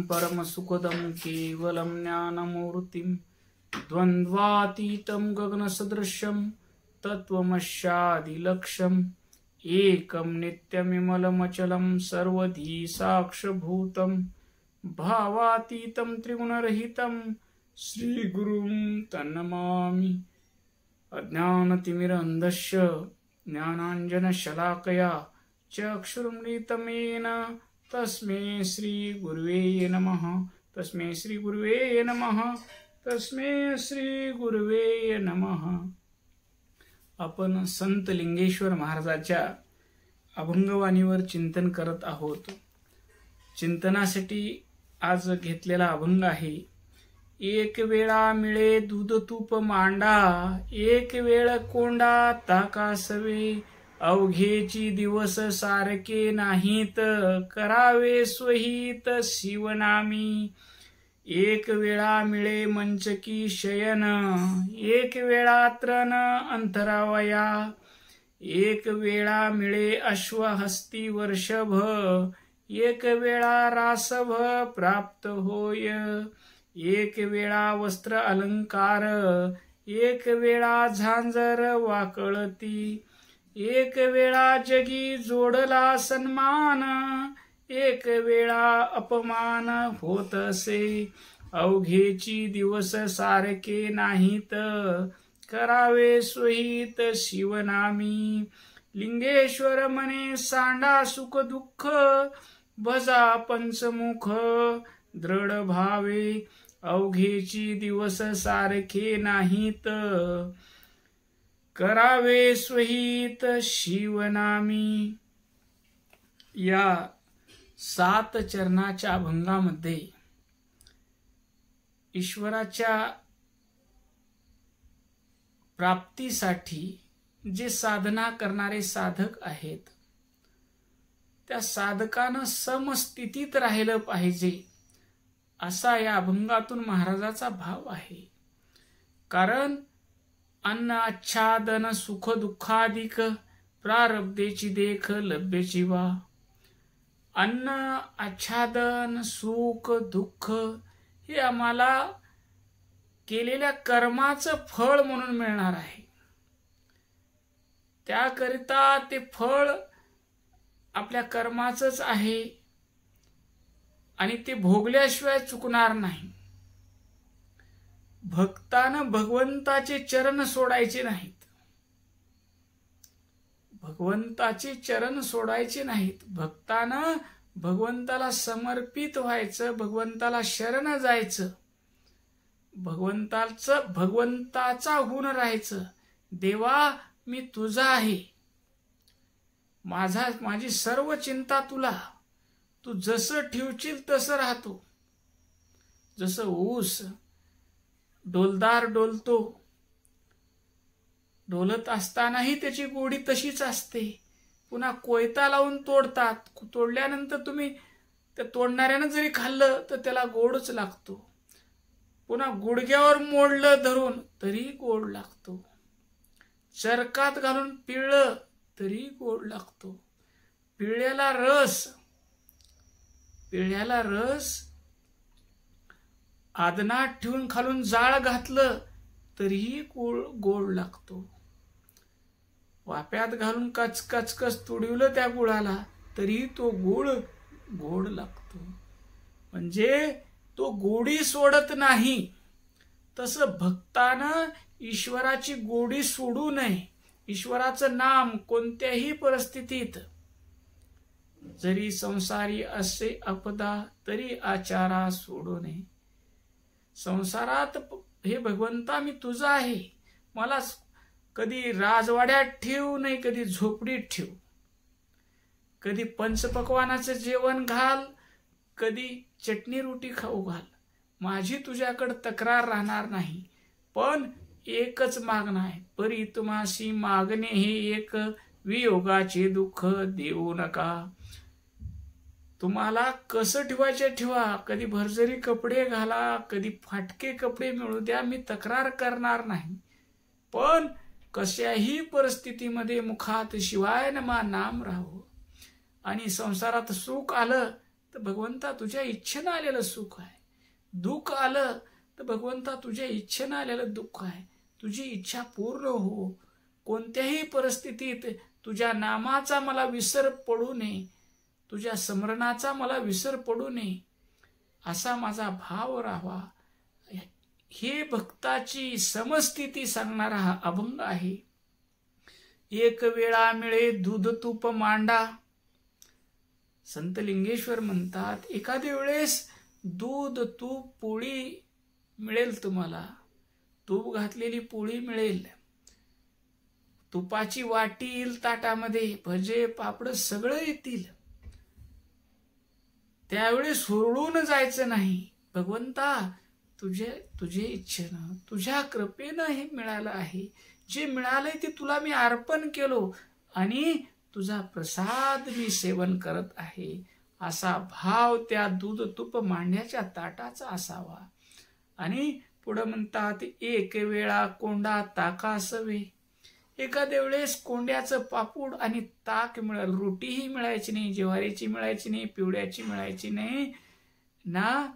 परमसुखदं केवलं ज्ञानमूर्तिं द्वन्द्वातीतं गगनसदृशं तत्त्वमस्यादिलक्ष्यम् एकं नित्यमिमलमचलं सर्वधी साक्षभूतं भावातीतं त्रिगुणरहितं श्रीगुरुं तन्नमामि। अज्ञानतिमिरन्धस्य ज्ञानाञ्जनशलाकया चक्षुरुन्मीलितं येन तस्मै श्रीगुरुवे नमः। तस्मै श्रीगुरुवे नमः। तस्मै श्रीगुरुवे नमः। आपण संत लिंगेश्वर महाराजांच्या अभंगवाणीवर चिंतन करत आहोत। चिंतनासाठी आज घेतलेला अभंग आहे, एक वेळा मिळे दूध तूप मांडा, एक वेळ कोंडा ताकासवे, अवघेची दिवस सारखे नाहीत, करावे स्वहित शिवनामी। एक वेळा मिळे मंचकी शयन, एक वेळा तृण अंतरावया, एक वेळा मिळे अश्वहस्ती वर्षभ, एक वेळा रासभ प्राप्त होय, एक वेळा वस्त्र अलंकार, एक वेळा झांजर वाकळती, एक वेळा जगी जोडला सन्मान, एक वेळा अपमान होत असे, अवघेची दिवस सारखे नाहीत, करावे स्वहित शिवनामी। लिंगेश्वर मने सांडा सुख दुःख, भजा पंचमुख दृढ भावे, अवघेची दिवस सारखे नाहीत, करावे स्वहित शिवनामी। या 7 चरणाच्या अभंगामध्ये ईश्वराच्या प्राप्तीसाठी जे साधना करणारे साधक आहेत, त्या साधकानं समस्थितीत राहिलं पाहिजे, असा या अभंगातून महाराजाचा भाव आहे। कारण अन्न आच्छादन सुख दुःखाधिक, प्रारब्धेची देख लभ्यची वा। अन्न आच्छादन सुख दुःख हे आम्हाला केलेल्या कर्माचं फळ म्हणून मिळणार आहे। त्याकरिता ते फळ आपल्या कर्माचंच आहे आणि ते भोगल्याशिवाय चुकणार नाही। भक्तानं भगवंताचे चरण सोडायचे नाहीत, भगवंताचे चरण सोडायचे नाहीत। भक्तानं भगवंताला समर्पित व्हायचं, भगवंताला शरण जायचं, भगवंताचा होऊन राहायचं। देवा मी तुझा आहे, माझी सर्व चिंता तुला, तू जसं ठेवशील तसं राहतो। जसं ऊस डोलदार डोलतो, डोलत असतानाही त्याची गोडी तशीच असते। पुन्हा कोयता लावून तोडतात, तोडल्यानंतर तुम्ही त्या तोडणाऱ्यानं जरी खाल्लं तर त्याला गोडच लागतो। पुन्हा गुडघ्यावर मोडलं धरून तरी गोड लागतो, चरकात घालून पिळलं तरी गोड लागतो। पिळ्याला रस आदनात ठेवून खालून जाळ घातलं तरीही गोड लागतो। वाप्यात घालून कचकच तुडवलं त्या गुळाला तरी तो गुळ गोड लागतो। म्हणजे तो गोडी सोडत नाही। तसं भक्तानं ईश्वराची गोडी सोडू नये। ईश्वराचं नाम कोणत्याही परिस्थितीत, जरी संसारी असे आपदा तरी आचारा सोडू नये। संसारात हे भगवंता मी तुझा आहे, मला कधी राजवाड्यात ठेव नाही, कधी झोपडीत ठेव, कधी पंचपक्वानाचं जेवण घाल, कधी चटणी रोटी खाऊ घाल, माझी तुझ्याकडे तक्रार राहणार नाही। पण एकच मागणं आहे, परी तुम्हासी मागणे हे एक, वियोगाचे दुःख देऊ नका। तुम्हाला कसं ठेवायचे ठेवा, कधी भरजरी कपडे घाला, कधी फाटके कपडे मिळू द्या, मी तक्रार करणार नाही। पण कशाही परिस्थितीमध्ये मुखात शिवाय नमा नाम राहावं। आणि संसारात सुख आलं तर भगवंता तुझ्या इच्छेनं आलेलं सुख आहे. दुःख आलं तर भगवंता तुझ्या इच्छेनं आलेलं दुःख आहे. तुझी इच्छा पूर्ण हो. कोणत्याही परिस्थितीत तुझ्या नामाचा मला विसर पडू नये, तुझ्या स्मरणाचा मला विसर पडू नये, असा माझा भाव राहावा. हे भक्ताची समस्थिती सांगणारा हा अभंग आहे. एक वेळा मिळे दूध तूप मांडा. संत लिंगेश्वर म्हणतात, एखाद्या वेळेस दूध तूप पोळी मिळेल, तुम्हाला तूप घातलेली पोळी मिळेल, तुपाची वाटी येईल ताटामध्ये, भजे पापड सगळं येतील. त्यावेळी सोडून जायचं नाही. भगवंता तुझे इच्छेनं, तुझ्या कृपेनं हे मिळालं आहे. जे मिळालंय ते तुला मी अर्पण केलो आणि तुझा प्रसाद मी सेवन करत आहे, असा भाव त्या दूध तूप मांडण्याच्या ताटाचा असावा. आणि पुढे म्हणतात, एक वेळा कोंडा ताकासवे. एखाद्या वेळेस कोंड्याचं पापूड आणि ताक मिळेल. रोटीही मिळायची नाही, ज्वारीची मिळायची नाही, पिवळ्याची मिळायची नाही, ना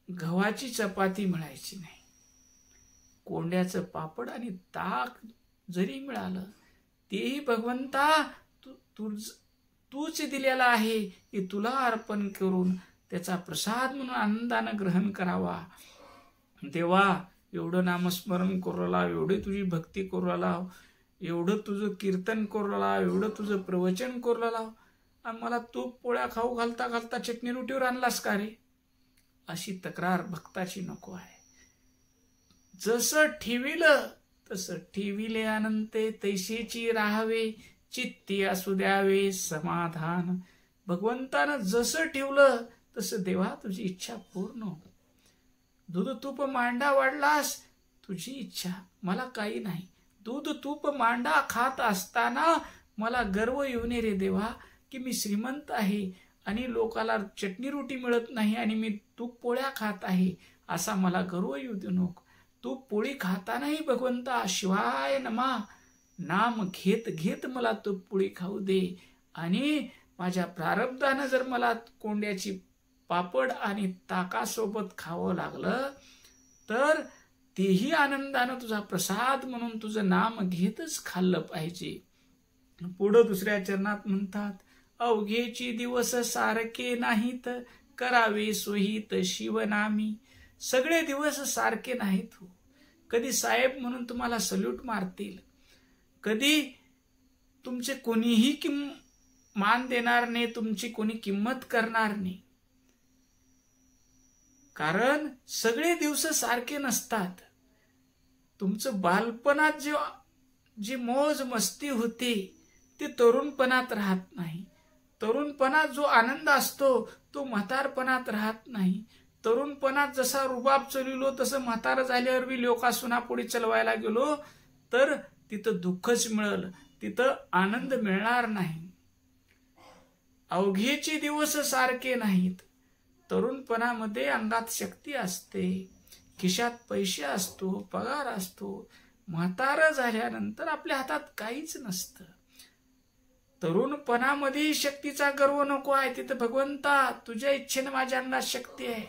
गव्हाची चपाती मिळायची नाही. कोंड्याचं पापड आणि ताक जरी मिळालं, तेही भगवंता तूच दिलेला आहे, की तुला अर्पण करून त्याचा प्रसाद म्हणून आनंदानं ग्रहण करावा. देवा, एवढं नामस्मरण करू लाव, एवढी तुझी भक्ती करू लाव, एवढं तुझं कीर्तन करू लाव, एवढं तुझं प्रवचन करू लाव, आणि मला तूप पोळ्या खाऊ घालता घालता चटणी रोटीवर आणलास का रे? अशी तक्रार भक्ताची नको आहे. जसं ठेविलं तसं ठेविले अनंते, तैसेची राहावे, चित्ती असू द्यावे समाधान. भगवंतानं जसं ठेवलं तसं देवा तुझी इच्छा पूर्ण हो. दूध तूप मांडा वाढलास, तुझी इच्छा, मला काही नाही. दूध तूप मांडा खात असताना मला गर्व येऊ नये रे देवा, की मी श्रीमंत आहे आणि लोकाला चटणी रोटी मिळत नाही आणि मी तूप पोळ्या खात आहे, असा मला गर्व येऊ देऊ नको. तूप पोळी खातानाही भगवंता शिवाय नमा नाम घेत घेत मला तूप पोळी खाऊ दे. आणि माझ्या प्रारब्धानं जर मला कोंड्याची पापड आणि ताकासोबत खावं लागलं तर तेही आनंदानं तुझा प्रसाद म्हणून तुझं नाम घेतच खाल्लं पाहिजे. पुढं दुसऱ्या चरणात म्हणतात, अवघेची दिवस सारखे नाहीत, करावे सोहित शिवनामी. सगळे दिवस सारखे नाहीत हो. कधी साहेब म्हणून तुम्हाला सल्यूट मारतील, कधी तुमचे कोणीही मान देणार नाही, तुमची कोणी किंमत करणार नाही. कारण सगळे दिवस सारखे नसतात. तुमचं बालपणात जी मौज मस्ती होती ते तरुणपणात राहत नाही. तरुणपणात जो आनंद असतो तो म्हातारपणात राहत नाही. तरुणपणात जसा रुबाब चलिलो तसं म्हातार झाल्यावर बी लोकासुनापुढे चलवायला गेलो तर तिथं दुःखच मिळेल, तिथं आनंद मिळणार नाही. अवघेचे दिवस सारखे नाहीत. तरुणपणामध्ये अंगात शक्ती असते, खिशात पैसे असतो, पगार असतो. म्हातार झाल्यानंतर आपल्या हातात काहीच नसतं. तरुणपणामध्ये शक्तीचा गर्व नको आहे. तिथं भगवंता तुझ्या इच्छेनं माझ्या अंगात शक्ती आहे,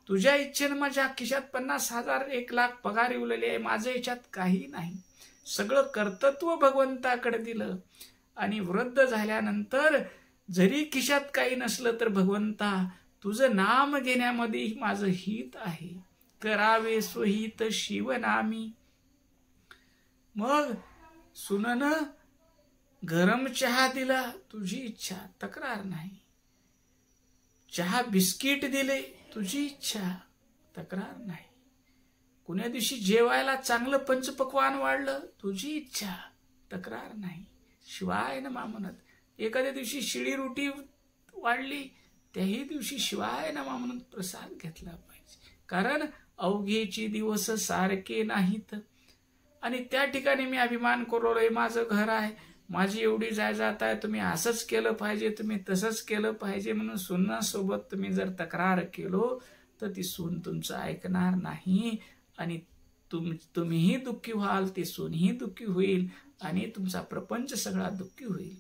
तुझ्या इच्छेनं माझ्या खिशात 50,000 1,00,000 पगार उरलेले आहे, माझ्या याच्यात काही नाही. सगळं कर्तृत्व भगवंताकडे दिलं. आणि वृद्ध झाल्यानंतर जरी खिशात काही नसलं तर भगवंता तुझं नाम घेण्यामध्ये माझं हित आहे, करावे स्वहित शिवनामी. मग सुननं गरम चहा दिला, तुझी इच्छा, तक्रार नाही. चहा बिस्किट दिले, तुझी इच्छा, तक्रार नाही. कुण्या दिवशी जेवायला चांगलं पंचपक्वान वाढलं, तुझी इच्छा, तक्रार नाही. शिवाय नमा म्हणत. एखाद्या दिवशी शिळी रोटी वाढली, त्याही दिवशी शिवाय नमा म्हणून प्रसाद घेतला पाहिजे. कारण अवघेची दिवस सारखे नाहीत. आणि त्या ठिकाणी मी अभिमान करोय, माझं घर आहे, माझी एवढी जायजात आहे, तुम्ही असंच केलं पाहिजे, तुम्ही तसंच केलं पाहिजे म्हणून सुनासोबत तुम्ही जर तक्रार केलो तर ती सून तुमचं ऐकणार नाही. आणि तुम्हीही दुःखी व्हाल, ती सूनही दुःखी होईल आणि तुमचा प्रपंच सगळा दुःखी होईल.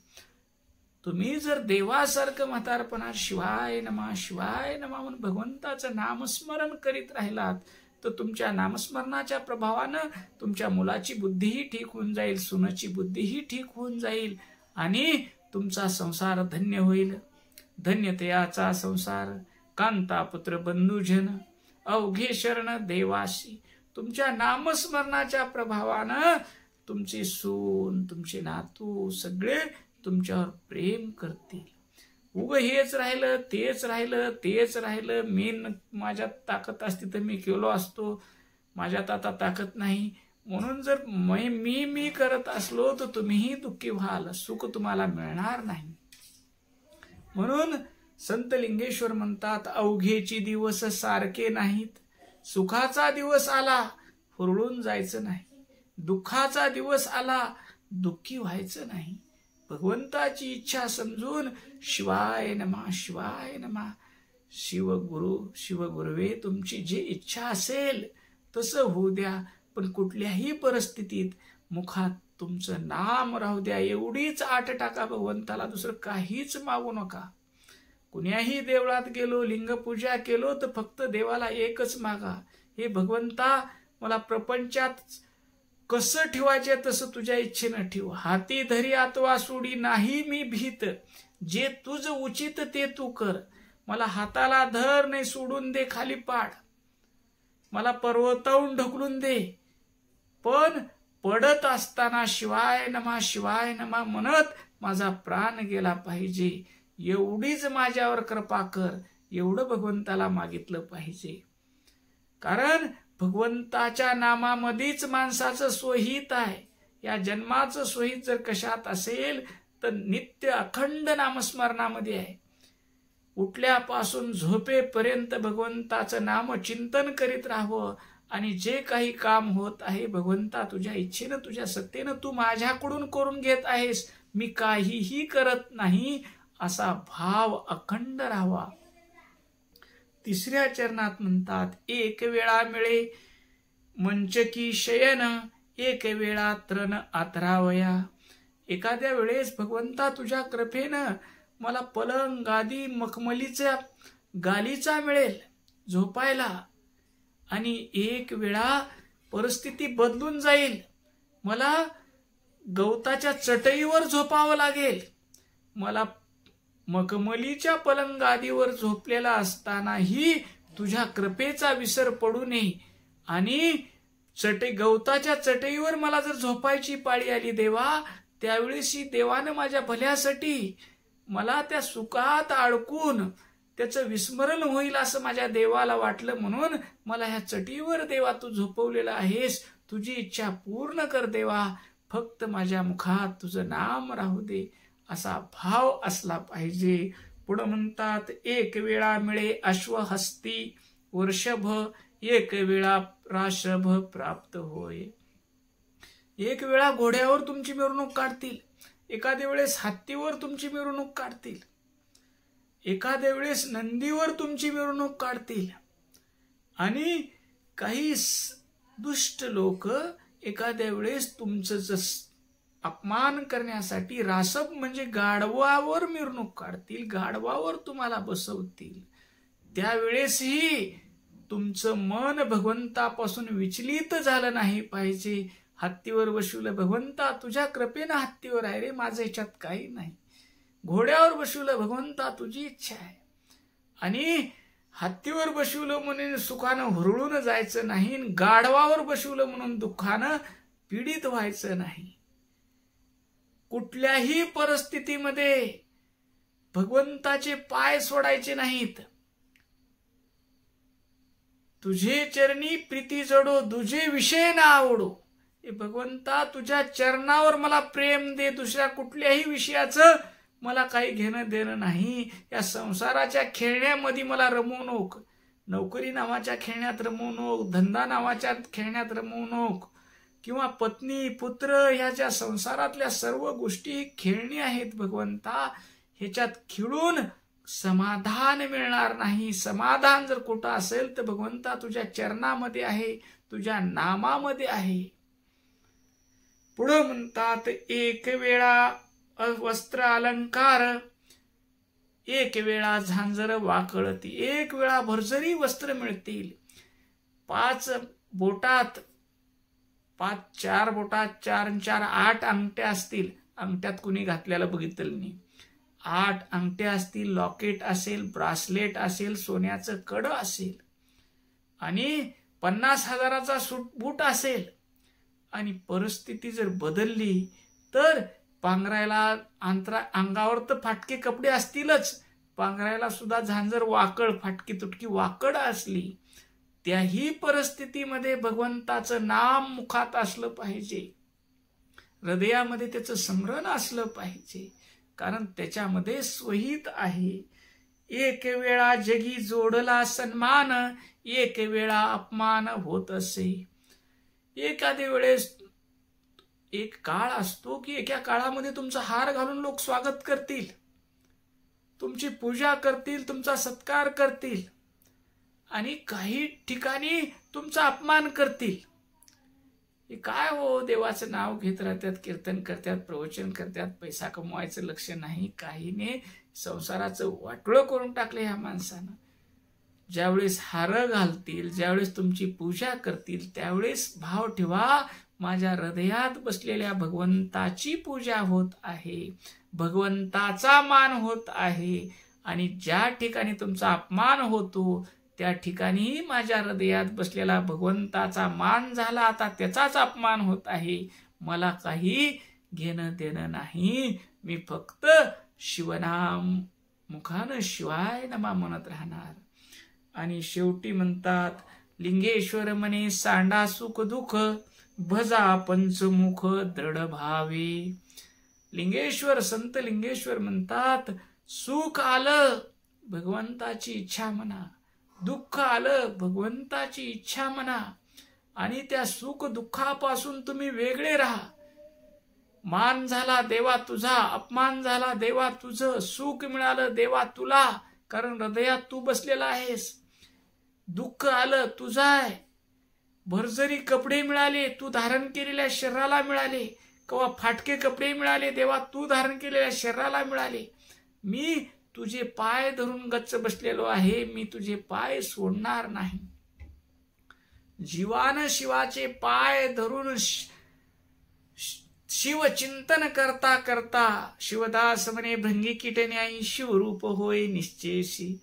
तुम्ही जर देवासारखं म्हातारपणात शिवाय नमा शिवाय नमा म्हणून भगवंताचं नामस्मरण करीत राहिलात तर तुमच्या नामस्मरणाच्या प्रभावानं तुमच्या मुलाची बुद्धीही ठीक होऊन जाईल, सुनाची बुद्धीही ठीक होऊन जाईल आणि तुमचा संसार धन्य होईल. धन्यतेयाचा संसार कांता पुत्र बंधुजन अवघे शरण देवाशी. तुमच्या नामस्मरणाच्या प्रभावानं तुमची सून, तुमचे नातू सगळे तुमच्यावर प्रेम करतील. उग हेच राहिलं तेच राहिलं तेच राहिलं, मी माझ्यात ताकद असती तर मी केलो असतो, माझ्यात आता ताकद नाही म्हणून जर मी करत असलो तर तुम्हीही दुःखी व्हाल, सुख तुम्हाला मिळणार नाही. म्हणून संत लिंगेश्वर म्हणतात अवघेची दिवस सारखे नाहीत. सुखाचा दिवस आला हुरळून जायचं नाही, दुःखाचा दिवस आला दुःखी व्हायचं नाही. भगवंताची इच्छा समजून शिवाय नमा शिवाय नमा, शिवगुरुवे तुमची जी इच्छा असेल तसं होऊ द्या, पण कुठल्याही परिस्थितीत मुखात तुमचं नाम राहू द्या एवढीच आट टाका भगवंताला, दुसरं काहीच मागू नका. कुण्याही देवळात गेलो, लिंगपूजा केलो तर फक्त देवाला एकच मागा, हे भगवंता मला प्रपंचात कसं ठेवायचे तसं तुझ्या इच्छेनं ठेव. हाती धरी आतवा सोडी नाही मी भीत, जे तुझ उचित ते तू कर. मला हाताला धर नाही सोडून दे खाली पाड, मला पर्वतावून ढकलून दे, पण पडत असताना शिवाय नमा म्हणत माझा प्राण गेला पाहिजे एवढीच माझ्यावर कृपा कर, एवढं भगवंताला मागितलं पाहिजे. कारण भगवंताच्या नामामध्येच माणसाचं स्वहित आहे. या जन्माचं स्वहित जर कशात असेल तर नित्य अखंड नामस्मरणामध्ये आहे. उठल्यापासून झोपेपर्यंत भगवंताचं नाम चिंतन करीत राहावं आणि जे काही काम होत आहे भगवंता तुझ्या इच्छेनं तुझ्या सत्तेनं तू माझ्याकडून करून घेत आहेस, मी काहीही करत नाही असा भाव अखंड राहावा. तिसऱ्या चरणात म्हणतात एक वेळा मिळे मंचकी शयन, एक वेळा तृण आतरावया. एखाद्या वेळेस भगवंता तुझ्या कृपेनं मला पलंग गादी मखमलीच्या गालीचा मिळेल झोपायला, आणि एक वेळा परिस्थिती बदलून जाईल, मला गवताच्या चटईवर झोपावं लागेल. मला मखमलीच्या पलंगादीवर झोपलेला असतानाही तुझ्या कृपेचा विसर पडू नये, आणि गवताच्या चटईवर मला जर झोपायची पाळी आली देवा, त्यावेळेस देवानं माझ्या भल्यासाठी मला त्या सुखात अडकून त्याचं विस्मरण होईल असं माझ्या देवाला वाटलं, म्हणून मला ह्या चटईवर देवा तू झोपवलेला आहेस, तुझी इच्छा पूर्ण कर देवा, फक्त माझ्या मुखात तुझं नाम राहू दे असा भाव असला पाहिजे. पुढे म्हणतात एक वेळा मिळे अश्वहस्ती वर्षभ, एक वेळा राशभ प्राप्त होय. एक वेळा घोड्यावर तुमची मिरवणूक काढतील, एखाद्या वेळेस हत्तीवर तुमची मिरवणूक काढतील, एखाद्या वेळेस नंदीवर तुमची मिरवणूक काढतील, आणि काही दुष्ट लोक एखाद्या वेळेस तुमचं अपमान करण्यासाठी रासप म्हणजे गाढवावर मिरवणूक काढतील, गाढवावर तुम्हाला बसवतील. त्यावेळेसही तुमचं मन भगवंतापासून विचलित झालं नाही पाहिजे. हत्तीवर बसवलं भगवंता तुझ्या कृपेनं हत्तीवर आहे रे, माझं ह्याच्यात काही नाही. घोड्यावर बसवलं भगवंता तुझी इच्छा आहे, आणि हत्तीवर बसवलं म्हणून सुखानं हुरळून जायचं नाही, गाढवावर बसवलं म्हणून दुःखानं पीडित व्हायचं नाही. कुठल्याही परिस्थितीमध्ये भगवंताचे पाय सोडायचे नाहीत. तुझे चरणी प्रीती जडो, तुझे विषय ना आवडो. हे भगवंता तुझ्या चरणावर मला प्रेम दे, दुसऱ्या कुठल्याही विषयाचं मला काही घेणं देणं नाही. या संसाराच्या खेळण्यामध्ये मला रमवू नको, नोकरी नावाच्या खेळण्यात रमवू नको, धंदा नावाच्या खेळण्यात रमवू नको, किंवा पत्नी पुत्र ह्याच्या संसारातल्या सर्व गोष्टी खेळणी आहेत भगवंता. ह्याच्यात खिळून समाधान मिळणार नाही. समाधान जर कुठं असेल तर भगवंता तुझ्या चरणामध्ये आहे, तुझ्या नामामध्ये आहे. पुढे म्हणतात एक वेळा वस्त्र अलंकार, एक वेळा झांजर वाकळती, एक वेळा भरजरी वस्त्र मिळतील. 5 बोटात 4 बोटात 4 आणि 4 8 अंगठ्या असतील. अंगठ्यात कुणी घातल्याला बघितलं नाही. 8 अंगठ्या असतील, लॉकेट असेल, ब्रासलेट असेल, सोन्याचं कड असेल आणि 50,000चा बूट असेल. आणि परिस्थिती जर बदलली तर पांघरायला अंगावर तर फाटके कपडे असतीलच, पांघरायला सुद्धा झांजर वाकळ, फाटकी तुटकी वाकड असली, त्याही परिस्थितीमध्ये भगवंताचं नाम मुखात असलं पाहिजे, हृदयामध्ये त्याचं स्मरण असलं पाहिजे, कारण त्याच्यामध्ये स्वहित आहे. एक वेळा जगी जोडला सन्मान, एक वेळा अपमान होत असे. एखाद्या वेळेस एक काळ असतो की एका काळामध्ये तुमचा हार घालून लोक स्वागत करतील, तुमची पूजा करतील, तुमचा सत्कार करतील, आणि काही ठिकाणी तुमचा अपमान करतील. हे काय हो, देवाचं नाव घेत राहतात, कीर्तन करतात, प्रवचन करतात, पैसा कमवायचं लक्ष नाही, काही नाही, संसाराचं वाटोळं करून टाकलं ह्या माणसानं. ज्यावेळेस हार घालतील, ज्यावेळेस तुमची पूजा करतील, त्यावेळेस भाव ठेवा, माझ्या हृदयात बसलेल्या भगवंताची पूजा होत आहे, भगवंताचा मान होत आहे. आणि ज्या ठिकाणी तुमचा अपमान होतो त्या ठिकाणी माझ्या हृदयात बसलेला भगवंताचा मान झाला, आता त्याचाच अपमान होत आहे. मला काही घेणं देणं नाही, मी फक्त शिवनाम मुखानं शिवाय नमा म्हणत राहणार. आणि शेवटी म्हणतात, लिंगेश्वर म्हणे सांडा सुख दुःख, भजा पंचमुख दृढ भावे. लिंगेश्वर, संत लिंगेश्वर म्हणतात, सुख आलं भगवंताची इच्छा म्हणा, दुःख आलं भगवंताची इच्छा म्हणा, आणि त्या सुख दुःखापासून तुम्ही वेगळे राहा. मान झाला देवा तुझा, अपमान झाला देवा तुझं, सुख मिळालं देवा तुला, कारण हृदयात तू बसलेला आहेस. दुःख आलं तुझं आहे, भरजरी कपडे मिळाले तू धारण केलेल्या शरीराला मिळाले, किंवा फाटके कपडे मिळाले देवा तू धारण केलेल्या शरीराला मिळाले. मी तुझे पाय धरून गच्च बसलेलो आहे, मी तुझे पाय सोडणार नाही. जीवानं शिवाचे पाय धरून शिवचिंतन करता करता, शिवदास म्हणे भृंगी कीटन्यायी शिवरूप होय निश्चेशी.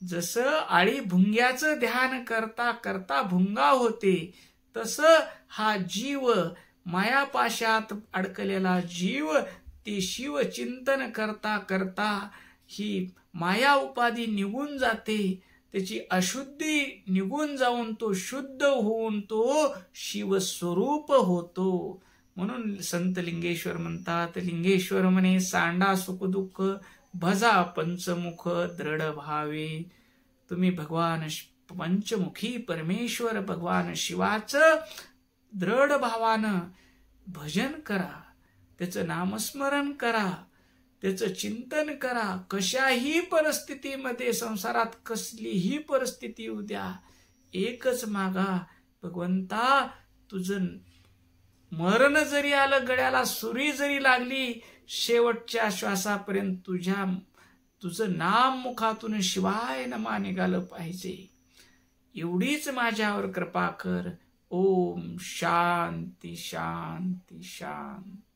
जसं आळी भुंग्याचं ध्यान करता करता भुंगा होते, तसं हा जीव, मायापाशात अडकलेला जीव, ती शिवचिंतन करता करता ही माया उपाधी निघून जाते, त्याची अशुद्धी निघून जाऊन तो शुद्ध होऊन तो शिवस्वरूप होतो. म्हणून संत लिंगेश्वर म्हणतात, लिंगेश्वर म्हणे सांडा सुख दुःख, भजा पंचमुख दृढ भावे. तुम्ही भगवान पंचमुखी परमेश्वर भगवान शिवाचं दृढ भावानं भजन करा, त्याचं नामस्मरण करा, त्याचं चिंतन करा. कशाही परिस्थितीमध्ये, संसारात कसलीही परिस्थिती येऊ द्या, एकच मागा, भगवंता तुझं मरण जरी आलं, गळ्याला सुरी जरी लागली, शेवटच्या श्वासापर्यंत तुझं नाम मुखातून शिवाय नमा निघालं पाहिजे. एवढीच माझ्यावर कृपा कर. ओम शांती शांती शांती.